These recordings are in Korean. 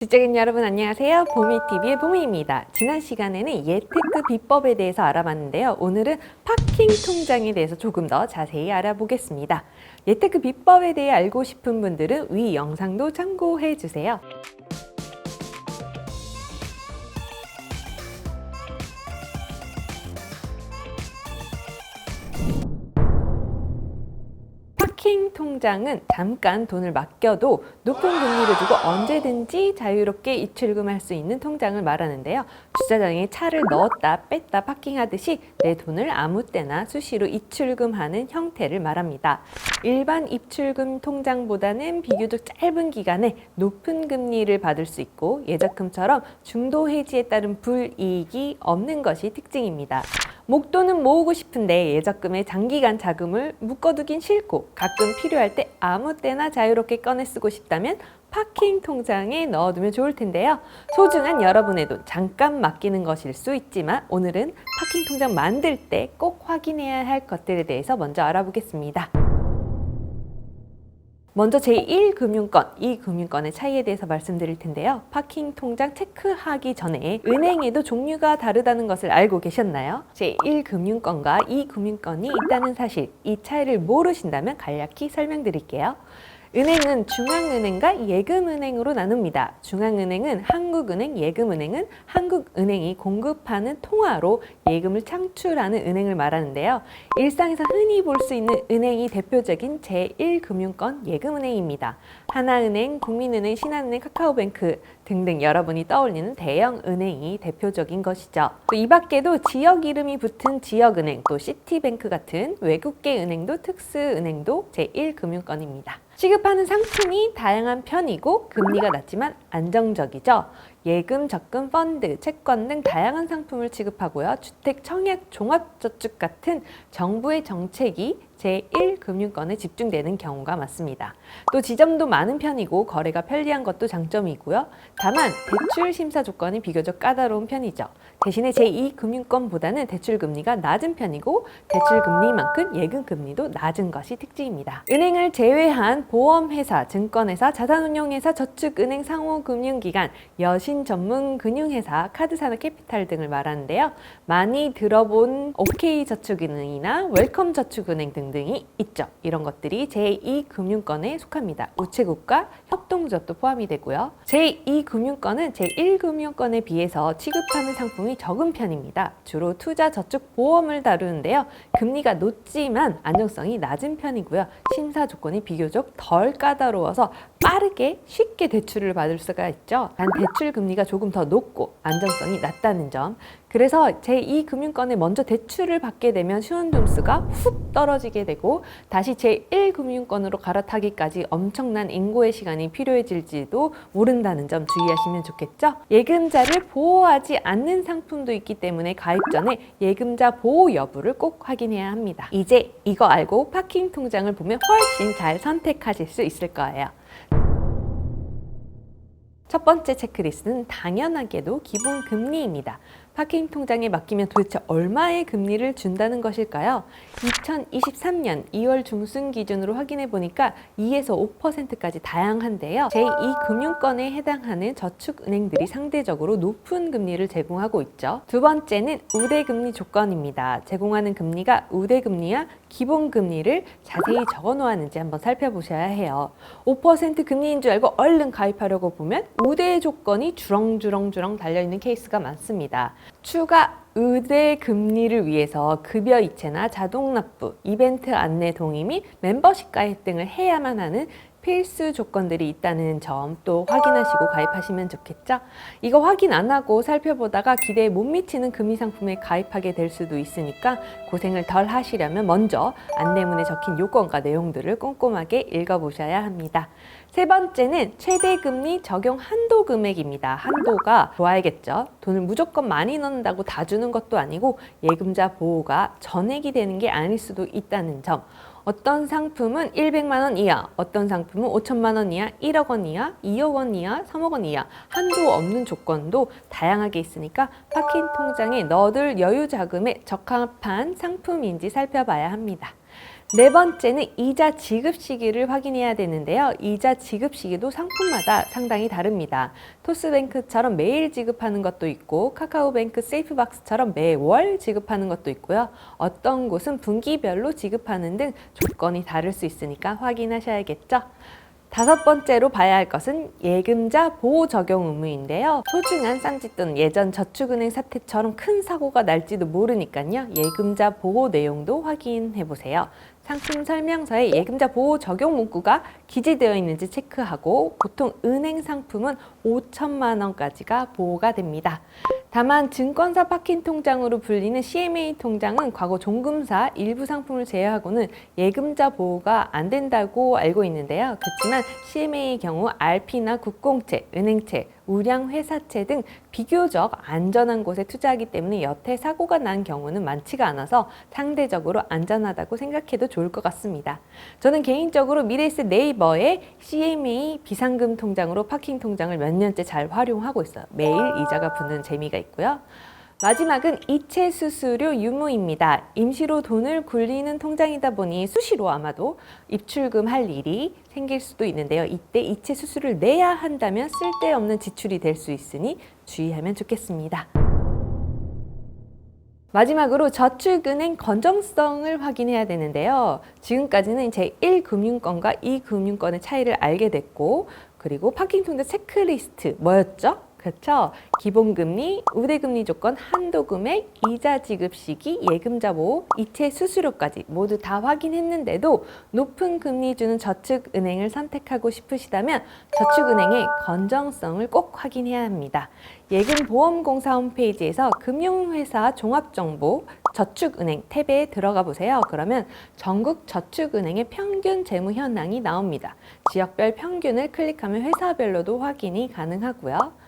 직장인 여러분 안녕하세요. 보미TV의 보미입니다. 지난 시간에는 예테크 비법에 대해서 알아봤는데요. 오늘은 파킹 통장에 대해서 조금 더 자세히 알아보겠습니다. 예테크 비법에 대해 알고 싶은 분들은 위 영상도 참고해 주세요. 파킹 통장은 잠깐 돈을 맡겨도 높은 금리를 주고 언제든지 자유롭게 입출금할 수 있는 통장을 말하는데요. 주차장에 차를 넣었다 뺐다 파킹하듯이 내 돈을 아무 때나 수시로 입출금하는 형태를 말합니다. 일반 입출금 통장보다는 비교적 짧은 기간에 높은 금리를 받을 수 있고 예적금처럼 중도 해지에 따른 불이익이 없는 것이 특징입니다. 목돈은 모으고 싶은데 예적금에 장기간 자금을 묶어두긴 싫고 가끔 필요할 때 아무 때나 자유롭게 꺼내 쓰고 싶다면 파킹 통장에 넣어두면 좋을 텐데요. 소중한 여러분의 돈 잠깐 맡기는 것일 수 있지만 오늘은 파킹 통장 만들 때 꼭 확인해야 할 것들에 대해서 먼저 알아보겠습니다. 먼저 제1금융권, 2금융권의 차이에 대해서 말씀드릴 텐데요. 파킹 통장 체크하기 전에 은행에도 종류가 다르다는 것을 알고 계셨나요? 제1금융권과 2금융권이 있다는 사실, 이 차이를 모르신다면 간략히 설명드릴게요. 은행은 중앙은행과 예금은행으로 나눕니다. 중앙은행은 한국은행, 예금은행은 한국은행이 공급하는 통화로 예금을 창출하는 은행을 말하는데요. 일상에서 흔히 볼 수 있는 은행이 대표적인 제1금융권 예금은행입니다. 하나은행, 국민은행, 신한은행, 카카오뱅크 등등 여러분이 떠올리는 대형 은행이 대표적인 것이죠. 또 이 밖에도 지역 이름이 붙은 지역은행, 또 시티뱅크 같은 외국계 은행도 특수은행도 제1금융권입니다. 취급하는 상품이 다양한 편이고 금리가 낮지만 안정적이죠. 예금, 적금, 펀드, 채권 등 다양한 상품을 취급하고요. 주택, 청약, 종합저축 같은 정부의 정책이 제1금융권에 집중되는 경우가 많습니다. 또 지점도 많은 편이고 거래가 편리한 것도 장점이고요. 다만 대출 심사 조건이 비교적 까다로운 편이죠. 대신에 제2금융권보다는 대출 금리가 낮은 편이고 대출 금리만큼 예금 금리도 낮은 것이 특징입니다. 은행을 제외한 보험회사, 증권회사, 자산운용회사, 저축은행, 상호금융기관, 여신 전문 금융회사, 카드사나 캐피탈 등을 말하는데요. 많이 들어본 OK저축은행이나 웰컴저축은행 등등이 있죠. 이런 것들이 제2금융권에 속합니다. 우체국과 협동조합도 포함이 되고요. 제2금융권은 제1금융권에 비해서 취급하는 상품이 적은 편입니다. 주로 투자, 저축, 보험을 다루는데요. 금리가 높지만 안정성이 낮은 편이고요. 심사 조건이 비교적 덜 까다로워서 빠르게 쉽게 대출을 받을 수가 있죠. 단 대출 금리가 조금 더 높고 안정성이 낮다는 점. 그래서 제2금융권에 먼저 대출을 받게 되면 신용점수가 훅 떨어지게 되고 다시 제1금융권으로 갈아타기까지 엄청난 인고의 시간이 필요해질지도 모른다는 점 주의하시면 좋겠죠. 예금자를 보호하지 않는 상품도 있기 때문에 가입 전에 예금자 보호 여부를 꼭 확인해야 합니다. 이제 이거 알고 파킹 통장을 보면 훨씬 잘 선택하실 수 있을 거예요. 첫 번째 체크리스트는 당연하게도 기본 금리입니다. 파킹 통장에 맡기면 도대체 얼마의 금리를 준다는 것일까요? 2023년 2월 중순 기준으로 확인해 보니까 2에서 5%까지 다양한데요. 제2금융권에 해당하는 저축은행들이 상대적으로 높은 금리를 제공하고 있죠. 두 번째는 우대금리 조건입니다. 제공하는 금리가 우대금리와 기본금리를 자세히 적어 놓았는지 한번 살펴보셔야 해요. 5% 금리인 줄 알고 얼른 가입하려고 보면 우대 조건이 주렁주렁 달려있는 케이스가 많습니다. 추가 우대 금리를 위해서 급여 이체나 자동 납부, 이벤트 안내 동의 및 멤버십 가입 등을 해야만 하는 필수 조건들이 있다는 점 또 확인하시고 가입하시면 좋겠죠? 이거 확인 안 하고 살펴보다가 기대에 못 미치는 금리 상품에 가입하게 될 수도 있으니까 고생을 덜 하시려면 먼저 안내문에 적힌 요건과 내용들을 꼼꼼하게 읽어보셔야 합니다. 세 번째는 최대 금리 적용 한도 금액입니다. 한도가 좋아야겠죠. 돈을 무조건 많이 넣는다고 다 주는 것도 아니고 예금자 보호가 전액이 되는 게 아닐 수도 있다는 점. 어떤 상품은 100만 원 이하, 어떤 상품은 5천만 원 이하, 1억 원 이하, 2억 원 이하, 3억 원 이하 한도 없는 조건도 다양하게 있으니까 파킹 통장에 넣어둘 여유 자금에 적합한 상품인지 살펴봐야 합니다. 네 번째는 이자 지급 시기를 확인해야 되는데요. 이자 지급 시기도 상품마다 상당히 다릅니다. 토스뱅크처럼 매일 지급하는 것도 있고 카카오뱅크 세이프박스처럼 매월 지급하는 것도 있고요. 어떤 곳은 분기별로 지급하는 등 조건이 다를 수 있으니까 확인하셔야겠죠. 다섯 번째로 봐야 할 것은 예금자 보호 적용 의무인데요. 소중한 쌍짓 또는 예전 저축은행 사태처럼 큰 사고가 날지도 모르니까요. 예금자 보호 내용도 확인해 보세요. 상품 설명서에 예금자 보호 적용 문구가 기재되어 있는지 체크하고 보통 은행 상품은 5천만 원까지가 보호가 됩니다. 다만 증권사 파킹 통장으로 불리는 CMA 통장은 과거 종금사 일부 상품을 제외하고는 예금자 보호가 안 된다고 알고 있는데요. 그렇지만 CMA의 경우 RP나 국공채, 은행채, 우량회사채 등 비교적 안전한 곳에 투자하기 때문에 여태 사고가 난 경우는 많지가 않아서 상대적으로 안전하다고 생각해도 좋을 것 같습니다. 저는 개인적으로 미래에셋 네이버의 CMA 비상금 통장으로 파킹 통장을 몇 년째 잘 활용하고 있어요. 매일 이자가 붙는 재미가 있고요. 마지막은 이체 수수료 유무입니다. 임시로 돈을 굴리는 통장이다 보니 수시로 아마도 입출금 할 일이 생길 수도 있는데요. 이때 이체 수수료를 내야 한다면 쓸데없는 지출이 될 수 있으니 주의하면 좋겠습니다. 마지막으로 저축은행 건전성을 확인해야 되는데요. 지금까지는 제1금융권과 2금융권의 차이를 알게 됐고, 그리고 파킹통장 체크리스트 뭐였죠? 그렇죠. 기본금리, 우대금리 조건, 한도금액, 이자 지급 시기, 예금자 보호, 이체 수수료까지 모두 다 확인했는데도 높은 금리 주는 저축은행을 선택하고 싶으시다면 저축은행의 건전성을 꼭 확인해야 합니다. 예금보험공사 홈페이지에서 금융회사 종합정보 저축은행 탭에 들어가 보세요. 그러면 전국 저축은행의 평균 재무 현황이 나옵니다. 지역별 평균을 클릭하면 회사별로도 확인이 가능하고요.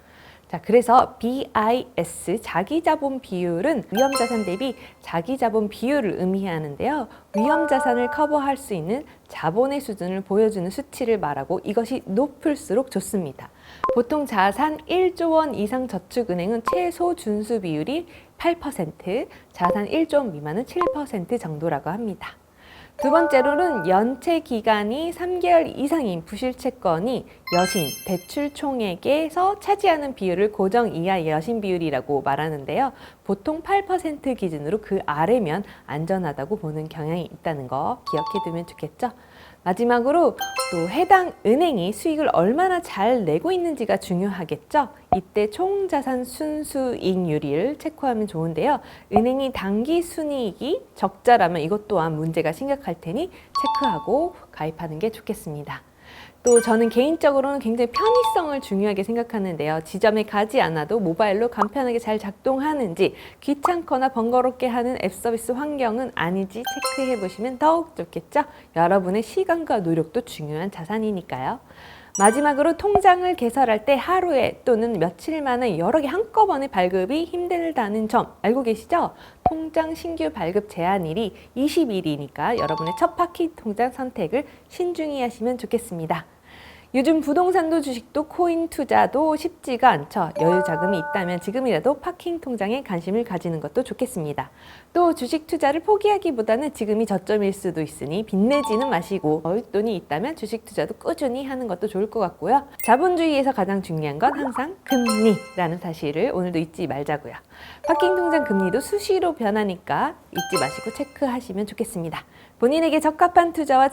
자, 그래서 BIS 자기자본 비율은 위험자산 대비 자기자본 비율을 의미하는데요. 위험자산을 커버할 수 있는 자본의 수준을 보여주는 수치를 말하고 이것이 높을수록 좋습니다. 보통 자산 1조 원 이상 저축은행은 최소 준수 비율이 8%, 자산 1조 원 미만은 7% 정도라고 합니다. 두 번째로는 연체 기간이 3개월 이상인 부실채권이 여신, 대출 총액에서 차지하는 비율을 고정 이하 여신 비율이라고 말하는데요. 보통 8% 기준으로 그 아래면 안전하다고 보는 경향이 있다는 거 기억해 두면 좋겠죠? 마지막으로 또 해당 은행이 수익을 얼마나 잘 내고 있는지가 중요하겠죠? 이때 총자산 순수이익률을 체크하면 좋은데요. 은행이 당기 순이익이 적자라면 이것 또한 문제가 심각할 테니 체크하고 가입하는 게 좋겠습니다. 또 저는 개인적으로는 굉장히 편의성을 중요하게 생각하는데요. 지점에 가지 않아도 모바일로 간편하게 잘 작동하는지 귀찮거나 번거롭게 하는 앱 서비스 환경은 아닌지 체크해 보시면 더욱 좋겠죠? 여러분의 시간과 노력도 중요한 자산이니까요. 마지막으로 통장을 개설할 때 하루에 또는 며칠 만에 여러 개 한꺼번에 발급이 힘들다는 점 알고 계시죠? 통장 신규 발급 제한일이 20일이니까 여러분의 첫 파킹 통장 선택을 신중히 하시면 좋겠습니다. 요즘 부동산도 주식도 코인 투자도 쉽지가 않죠. 여유 자금이 있다면 지금이라도 파킹 통장에 관심을 가지는 것도 좋겠습니다. 또 주식 투자를 포기하기보다는 지금이 저점일 수도 있으니 빚내지는 마시고 여윳돈이 있다면 주식 투자도 꾸준히 하는 것도 좋을 것 같고요. 자본주의에서 가장 중요한 건 항상 금리라는 사실을 오늘도 잊지 말자고요. 파킹 통장 금리도 수시로 변하니까 잊지 마시고 체크하시면 좋겠습니다. 본인에게 적합한 투자와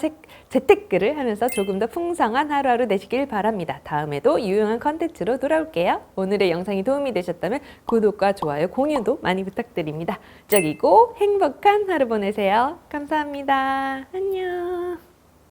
재테크를 하면서 조금 더 풍성한 하루하루 되시길 바랍니다. 다음에도 유용한 컨텐츠로 돌아올게요. 오늘의 영상이 도움이 되셨다면 구독과 좋아요, 공유도 많이 부탁드립니다. 적이고 행복한 하루 보내세요. 감사합니다. 안녕.